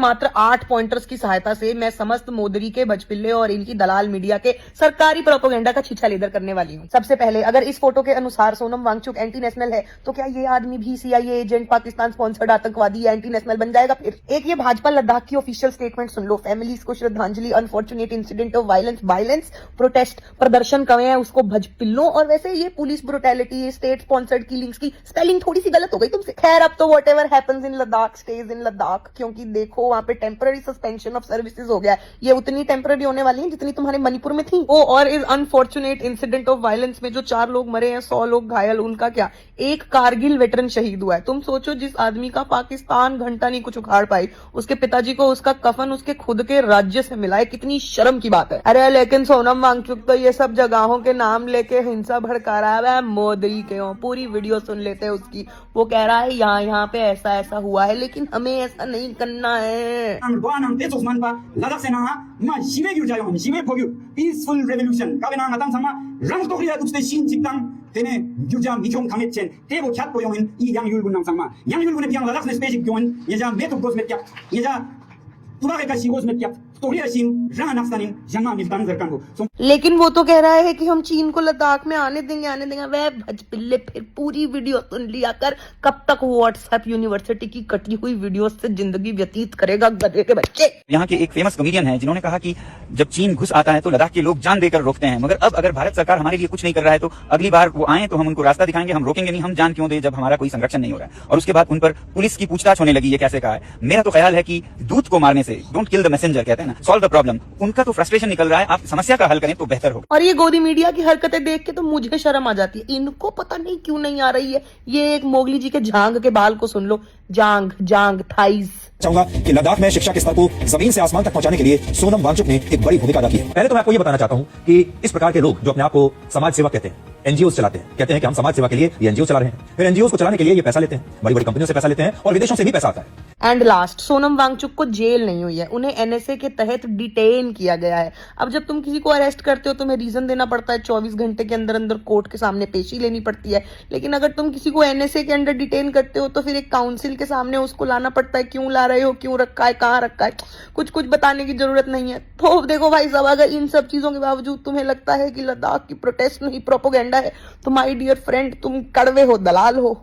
मात्र 8 पॉइंटर्स की सहायता से मैं समस्त मोदरी के बचपिल्ले और इनकी दलाल मीडिया के सरकारी प्रोपेगेंडा का छीछा लेदर करने वाली हूँ। सबसे पहले, अगर इस फोटो के अनुसार सोनम वांगचुक एंटी नेशनल है, तो क्या ये आदमी भी सीआईए एजेंट, पाकिस्तान स्पॉन्सर्ड आतंकवादी या एंटी नेशनल बन जाएगा? फिर एक ये भाजपा लद्दाख की ऑफिशियल स्टेटमेंट सुन लो। फैमिलीज को श्रद्धांजलि, unfortunate incident of violence, protest, प्रदर्शन कवे हैं उसको भजपिल्लों। और वैसे ये police brutality, state sponsored killings की स्पेलिंग थोड़ी सी गलत हो गई तुमसे। खैर, अब तो whatever happens in Ladakh stays in Ladakh, क्योंकि देखो वहां पे टेम्पररी सस्पेंशन ऑफ सर्विसेज हो गया। ये उतनी टेम्पररी होने वाली है जितनी तुम्हारे मणिपुर में थी। ओ, और इस अनफॉर्चुनेट इंसिडेंट ऑफ वायलेंस में जो 4 लोग मरे हैं, 100 लोग घायल, उनका क्या? एक कारगिल वेटरन शहीद हुआ है। तुम सोचो, जिस आदमी का पाकिस्तान घंटा नहीं कुछ उखाड़ पाई, उसके पिताजी को उसका कफन उसके खुद के राज्य से मिला है। कितनी शर्म की बात है। अरे लेकिन सोनम वांगचुक तो ये सब जगहों के नाम लेके हिंसा भड़का रहा है। मोदी के हो, पूरी वीडियो सुन लेते हैं उसकी। वो कह रहा है यहाँ पे ऐसा ऐसा हुआ है, लेकिन हमें ऐसा नहीं करना है। Peaceful revolution. Kabenang atang sama rang to kriya tukste shin chikang tene gyuja michong kamet chen tebo chat ko yongin I yang yulgun nang sama yang yulgun biang ladak ne specific yon yeja metu gos met kyak yeja turare ka sigos met kyak storia shin rang nafsanin jama miltan zerkan ho. लेकिन वो तो कह रहा है कि हम चीन को लद्दाख में आने देंगे। वह भजपिल्ले फिर पूरी वीडियो सुन लिया कर। कब तक व्हाट्सएप यूनिवर्सिटी की कटी हुई वीडियो से जिंदगी व्यतीत करेगा गधे के बच्चे। यहाँ के एक फेमस कॉमेडियन है जिन्होंने कहा कि जब चीन घुस आता है तो लद्दाख के लोग जान देकर रोकते हैं, मगर अब अगर भारत सरकार हमारे लिए कुछ नहीं कर रहा है तो अगली बार वो आए तो हम उनको रास्ता दिखाएंगे, हम रोकेंगे नहीं। हम जान क्यों दे जब हमारा कोई संरक्षण नहीं हो रहा है। और उसके बाद उन पर पुलिस की पूछताछ होने लगी। ये कैसे कहा है? मेरा तो ख्याल है कि दूत को मारने से, डोंट किल द मैसेंजर कहते हैं ना, सॉल्व द प्रॉब्लम। उनका तो फ्रस्ट्रेशन निकल रहा है, आप समस्या का हल करें तो बेहतर हो। और ये गोदी मीडिया की हरकतें देख के तो मुझे शर्म आ जाती है। इनको पता नहीं क्यों नहीं आ रही है। ये एक मोगली जी के जांग के बाल को सुन लो। जांग थाइज। चाहूंगा कि लद्दाख में शिक्षा के स्तर को जमीन से आसमान तक पहुंचाने के लिए सोनम वांगचुक ने एक बड़ी भूमिका अदा की है। पहले तो मैं आपको ये बताना चाहता हूं कि इस प्रकार के लोग जो अपने आप को समाज सेवक कहते हैं, एनजीओ चलाते हैं, कहते हैं कि हम समाज सेवा के लिए ये एनजीओ चला रहे हैं, फिर एनजीओ को चलाने के लिए ये पैसा लेते हैं, बड़ी बड़ी कंपनियों से पैसा लेते हैं और विदेशों से भी पैसा आता है। एंड लास्ट, सोनम वांगचुक को जेल नहीं हुई है, उन्हें एनएसए के तहत डिटेन किया गया है। अब जब तुम किसी को अरेस्ट करते हो तुम्हें रीजन देना पड़ता है, 24 घंटे के अंदर अंदर कोर्ट के सामने पेशी लेनी पड़ती है। लेकिन अगर तुम किसी को एनएसए के अंडर डिटेन करते हो तो फिर एक काउंसिल के सामने उसको लाना पड़ता है। क्यों ला रहे हो, क्यों रखा है, कहाँ रखा है, कुछ बताने की जरूरत नहीं है। तो देखो भाई साहब, अगर इन सब चीजों के बावजूद तुम्हें लगता है कि लद्दाख की प्रोटेस्ट नहीं प्रोपेगेंडा है, तो माय डियर फ्रेंड, तुम कड़वे हो, दलाल हो।